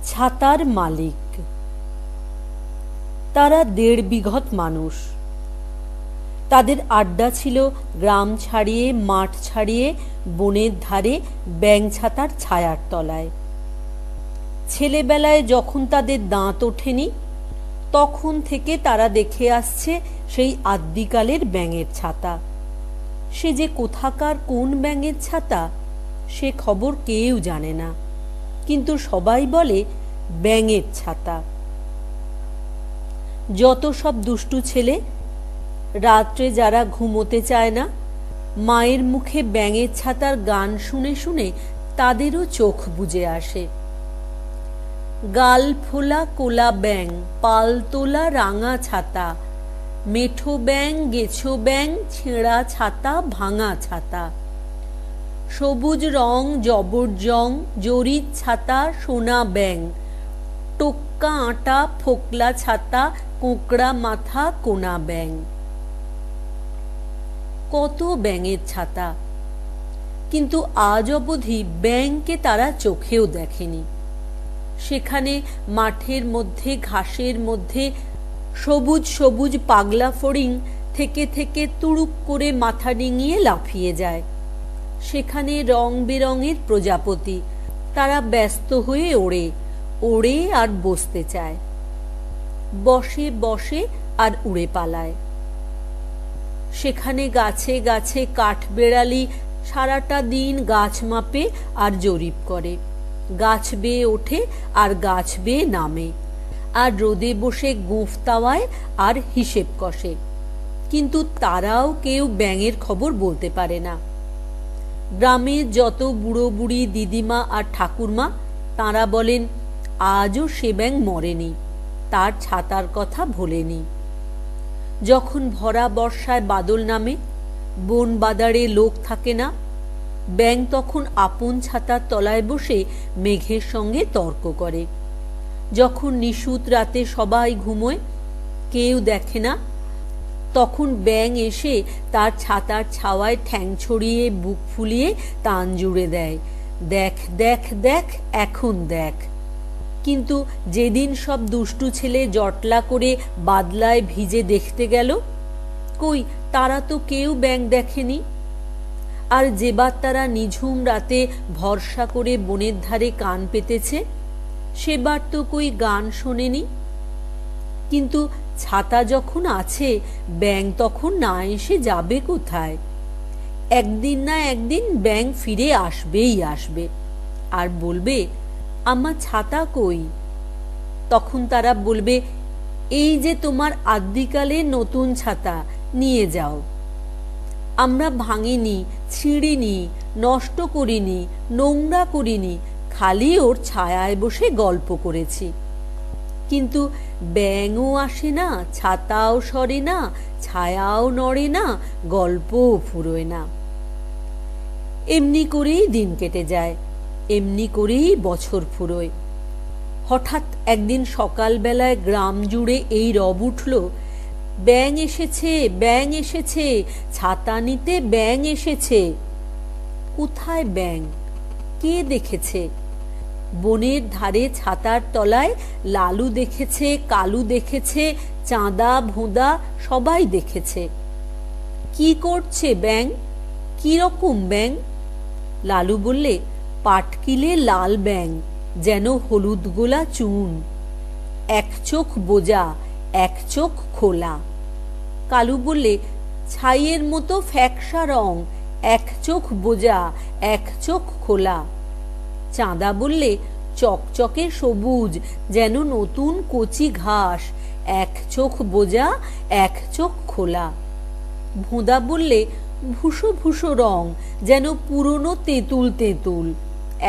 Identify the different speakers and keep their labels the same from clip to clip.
Speaker 1: ছাতার মালিক। তারা ১.৫ বিঘত মানুষ। তাদের আড্ডা ছিল গ্রাম ছাড়িয়ে, মাঠ ছাড়িয়ে, বনের ধারে, ব্যাঙ ছাতার ছায়ার তলায়। ছেলেবেলায় যখন তাদের দাঁত ওঠেনি, তখন থেকে তারা দেখে আসছে সেই আদ্যিকালের ব্যাঙের ছাতা। সে যে কোথাকার কোন ব্যাঙের ছাতা, সে খবর কেউ জানে না, কিন্তু সবাই বলে ব্যাঙের ছাতা। যত সব দুষ্টু ছেলে, রাত্রে যারা ঘুমোতে চায় না, মায়ের মুখে ব্যাঙের ছাতার গান শুনে শুনে তাদেরও চোখ বুজে আসে। গাল ফোলা কোলা ব্যাঙ, পাল তোলা রাঙা ছাতা, মেঠো ব্যাঙ, গেছো ব্যাঙ, ছেঁড়া ছাতা, ভাঙা ছাতা, সবুজ রং জবরজং, জরির ছাতা, সোনা ব্যাঙ, টোক্কা আটা, ফোকলা ছাতা, কোঁকড়া মাথা, কোনা ব্যাঙ। কত ব্যাঙের ছাতা, কিন্তু আজ অবধি ব্যাঙকে তারা চোখেও দেখেনি। সেখানে মাঠের মধ্যে, ঘাসের মধ্যে সবুজ সবুজ পাগলা ফড়িং থেকে থেকে তুড়ুক করে মাথা ডিঙিয়ে লাফিয়ে যায়। সেখানে রং বেরঙের প্রজাপতি, তারা ব্যস্ত হয়ে ওড়ে, ওড়ে আর বসতে চায়, বসে বসে আর উড়ে পালায়। সেখানে গাছে গাছে কাঠ বেড়ালি সারাটা দিন গাছ মাপে আর জরিপ করে, গাছ বেয়ে ওঠে আর গাছ বেয়ে নামে, আর রোদে বসে গোঁফ তাওয়ায় আর হিসেব কষে, কিন্তু তারাও কেউ ব্যাঙের খবর বলতে পারে না। গ্রামের যত বুড়ো বুড়ি, দিদিমা আর ঠাকুরমা, তাঁরা বলেন আজও সে ব্যাঙ মরেনি, তার ছাতার কথা ভোলেনি। যখন ভরা বর্ষায় বাদল নামে, বন বাদারে লোক থাকে না, ব্যাঙ তখন আপন ছাতার তলায় বসে মেঘের সঙ্গে তর্ক করে। যখন নিশুত রাতে সবাই ঘুমোয়, কেউ দেখে না, তখন ব্যাঙ এসে তার ছাতার ছাওয়ায় ঠ্যাং ছড়িয়ে বুক ফুলিয়ে তান জুড়ে দেয়, দেখ দেখ দেখ, এখন দেখ। কিন্তু যেদিন সব দুষ্টু ছেলে জটলা করে বাদলায় ভিজে দেখতে গেল, কই তারা তো কেউ ব্যাঙ দেখেনি। আর যেবার তারা নিঝুম রাতে ভরসা করে বনের ধারে কান পেতেছে, সেবার তো কই গান শোনেনি। কিন্তু ছাতা যখন আছে, ব্যাঙ তখন না এসে যাবে কোথায়? একদিন না একদিন ব্যাঙ ফিরে আসবেই আসবে, আর বলবে আমার ছাতা কই? তখন তারা বলবে, এই যে তোমার আদ্যিকালে নতুন ছাতা, নিয়ে যাও। আমরা ভাঙিনি, ছিঁড়িনি, নষ্ট করিনি, নোংরা করিনি, খালি ওর ছায়ায় বসে গল্প করেছি। কিন্তু ব্যাঙও আসে না, ছাতাও সরে না, ছায়াও নড়ে না, গল্পও ফুরোয় না। এমনি করেই দিন কেটে যায়, এমনি করেই বছর ফুরোয়। হঠাৎ একদিন সকালবেলায় গ্রাম জুড়ে এই রব উঠল, ব্যাঙ এসেছে, ব্যাঙ এসেছে, ছাতা নিতে ব্যাঙ এসেছে। কোথায় ব্যাঙ? কে দেখেছে? বনের ধারে ছাতার তলায় লালু দেখেছে, কালু দেখেছে, চাঁদা ভোঁদা সবাই দেখেছে। কি করছে ব্যাঙ? কি রকম ব্যাঙ? লালু বললে, পাটকিলে লাল ব্যাঙ, যেন হলুদ গোলা চুন, এক চোখ বোজা, এক চোখ খোলা। কালু বললে, ছাইয়ের মতো ফ্যাকসা রং, এক চোখ বোজা, এক চোখ খোলা। চাঁদা বললে, চকচকে সবুজ, যেন নতুন কচি ঘাস, এক চোখ বোজা, এক চোখ খোলা। ভোঁদা বললে, ভুসো ভুসো রং, যেন পুরনো তেঁতুল তেঁতুল,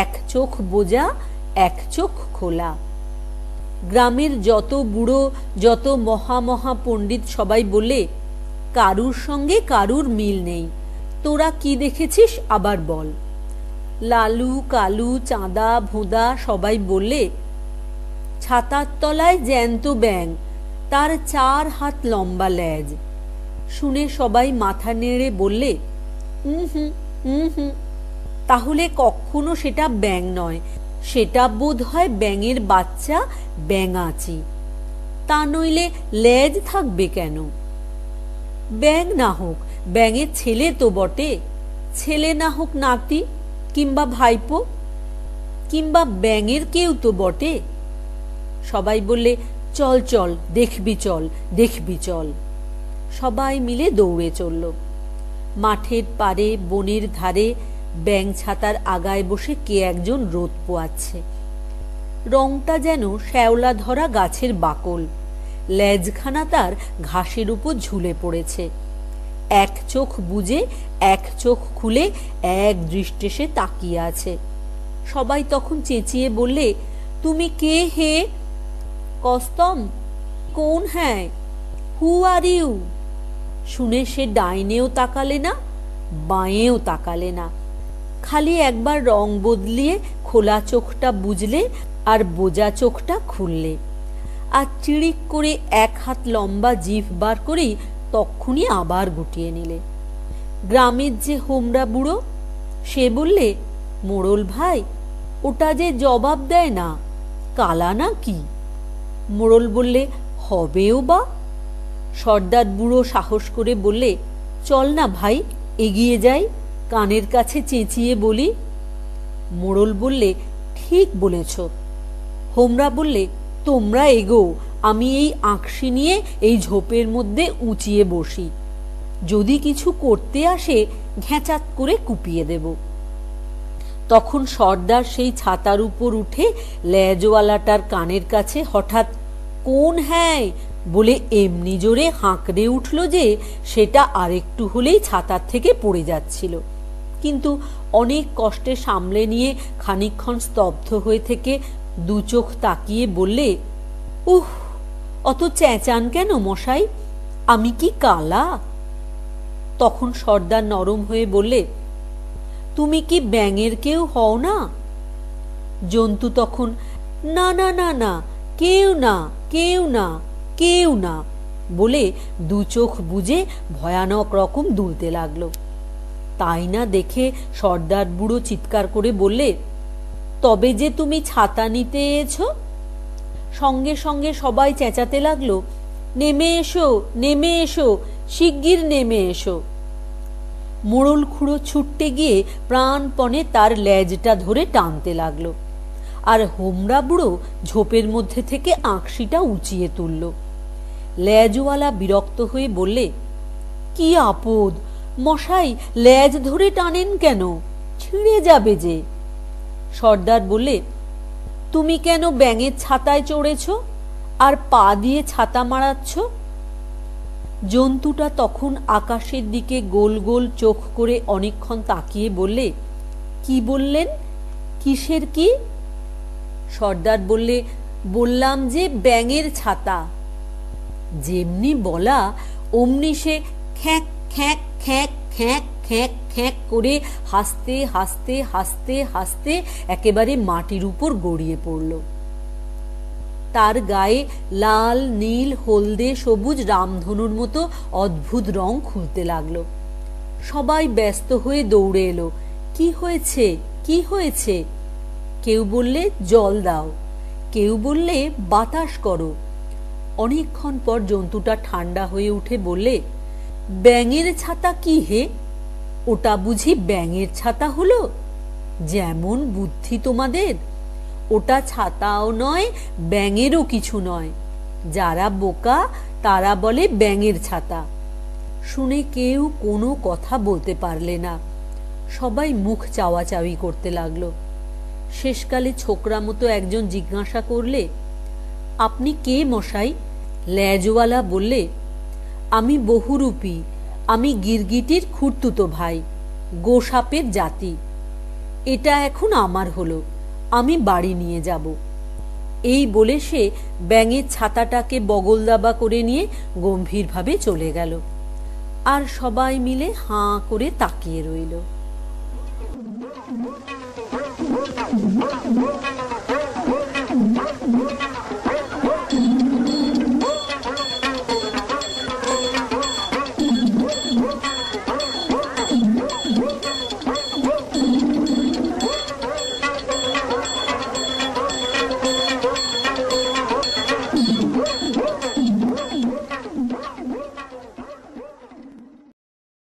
Speaker 1: এক চোখ বোজা, এক চোখ খোলা। গ্রামের যত বুড়ো, যত মহা পণ্ডিত সবাই বললে, কারুর সঙ্গে কারুর মিল নেই, তোরা কি দেখেছিস আবার বল। লালু, কালু, চাঁদা, ভোঁদা সবাই বললে, ছাতার তলায় জ্যান্ত ব্যাঙ, তার 4 হাত লম্বা লেজ। শুনে সবাই মাথা নেড়ে বললে, হুম। তাহলে কখনো সেটা ব্যাঙ নয়, সেটা বোধ হয় ব্যাঙের বাচ্চা ব্যাঙাচি। তা নইলে লেজ থাকবে কেন? ব্যাঙ না হোক, ব্যাঙের ছেলে তো বটে, ছেলে না হোক নাতি কিংবা ভাইপো, কিংবা ব্যাঙের কেউ তো বটে। সবাই বললে, চল চল, দেখবি চল। সবাই মিলে দৌড়ে চলল। মাঠের পাড়ে, বনের ধারে ব্যাঙ ছাতার আগায় বসে কে একজন রোদ পোয়াচ্ছে। রংটা যেন শ্যাওলা ধরা গাছের বাকল, লেজখানা তার ঘাসের উপর ঝুলে পড়েছে। এক চোখ বুজে এক চোখ খুলে এক দৃষ্টে সে তাকিয়ে আছে। সবাই তখন চেঁচিয়ে বললে, তুমি কে হে? কস্তম, কোন হ্যাঁ, হু আর ইউ? শুনে সে ডাইনেও তাকালে না, বাঁয়েও তাকালে না, খালি একবার রং বদলিয়ে খোলা চোখটা বুঝলে আর বোজা চোখটা খুললে, আর চিড়িক করে 1 হাত লম্বা জিভ বার করেই তক্ষুনি আবার গুটিয়ে নিলে। গ্রামের যে হোমরা বুড়ো, সে বললে, মোড়ল ভাই, ওটা যে জবাব দেয় না, কালা না কি? মোড়ল বললে, হবেও বা। সর্দার বুড়ো সাহস করে বললে, চল না ভাই, এগিয়ে যাই, কানের কাছে চেঁচিয়ে বলি। মোড়ল বললে, ঠিক বলেছ। হোমরা বললে, তোমরা এগো, আমি এই আঁকশি নিয়ে এই ঝোপের মধ্যে উঁচিয়ে বসি, যদি কিছু করতে আসে ঘ্যাঁচাত করে কুপিয়ে দেব। তখন সর্দার সেই ছাতার উপর উঠে লেজওয়ালাটার কানের কাছে হঠাৎ কোন হ্যাঁ বলে এমনি জোরে হাঁকড়ে উঠল যে সেটা আরেকটু হলেই ছাতার থেকে পড়ে যাচ্ছিল। কিন্তু অনেক কষ্টে সামলে নিয়ে খানিকক্ষণ স্তব্ধ হয়ে থেকে 2 চোখ তাকিয়ে বললে, উহ, অত চেঁচান কেন মশাই, আমি কি কালা? তখন সর্দার নরম হয়ে বললে, তুমি কি ব্যাঙের কেউ হও না? জন্তু তখন, না না না না, কেউ না, কেউ না, কেউ না বলে 2 চোখ বুজে ভয়ানক রকম দুলতে লাগলো। তাই না দেখে সর্দার বুড়ো চিৎকার করে বললে, তবে যে তুমি ছাতা নিতে এছো? সঙ্গে সঙ্গে সবাই চেঁচাতে লাগলো, নেমে এসো, নেমে এসো, শিগগির নেমে এসো। মোড়ল খুঁড়ো ছুটতে গিয়ে প্রাণপণে তার লেজটা ধরে টানতে লাগলো, আর হোমরা বুড়ো ঝোপের মধ্যে থেকে আঁকশিটা উঁচিয়ে তুলল। লেজওয়ালা বিরক্ত হয়ে বললে, কি আপদ মশাই, লেজ ধরে টানেন কেন, ছিঁড়ে যাবে যে। সর্দার বললে, তুমি কেন ব্যাঙের ছাতায় চড়েছ আর পা দিয়ে ছাতা মারাচ্ছ? জন্তুটা তখন আকাশের দিকে গোল গোল চোখ করে অনেকক্ষণ তাকিয়ে বললে, কি বললেন, কিসের কি? সর্দার বললে, বললাম যে ব্যাঙের ছাতা। যেমনি বলা অমনি সে খ্যাঁক খ্যাঁক খ্যাঁক খ্যাঁক খ্যাঁক খ্যাঁক করে হাসতে হাসতে হাসতে হাসতে একেবারে মাটির উপর গড়িয়ে পড়ল। তার গায়ে লাল, নীল, হলদে, সবুজ রামধনুর মতো অদ্ভুত রং খুলতে লাগলো। সবাই ব্যস্ত হয়ে দৌড়ে এলো, কি হয়েছে, কি হয়েছে? কেউ বললে, জল দাও, কেউ বললে, বাতাস করো। অনেকক্ষণ পর জন্তুটা ঠান্ডা হয়ে উঠে বললে, ব্যাঙের ছাতা কি হে? ওটা বুঝি ব্যাঙের ছাতা হলো? যেমন বুদ্ধি তোমাদের! ওটা ছাতাও নয়, ব্যাঙেরও কিছু নয়। যারা বোকা তারা বলে ব্যাঙের ছাতা। শুনে কেউ কোনো কথা বলতে পারলে না। সবাই মুখ চাওয়াচাওয়ি করতে লাগলো। শেষকালে ছোকরা মতো একজন জিজ্ঞাসা করলে, আপনি কে মশাই? লেজওয়ালা বললে, আমি বহুরূপী, আমি গিরগিটির খুড়তুতো ভাই, গোসাপের জাতি। এটা এখন আমার হলো, আমি বাড়ি নিয়ে যাব। এই বলে সে ব্যাঙের ছাতাটাকে বগল দাবা করে নিয়ে গম্ভীরভাবে চলে গেল। আর সবাই মিলে হাঁ করে তাকিয়ে রইল।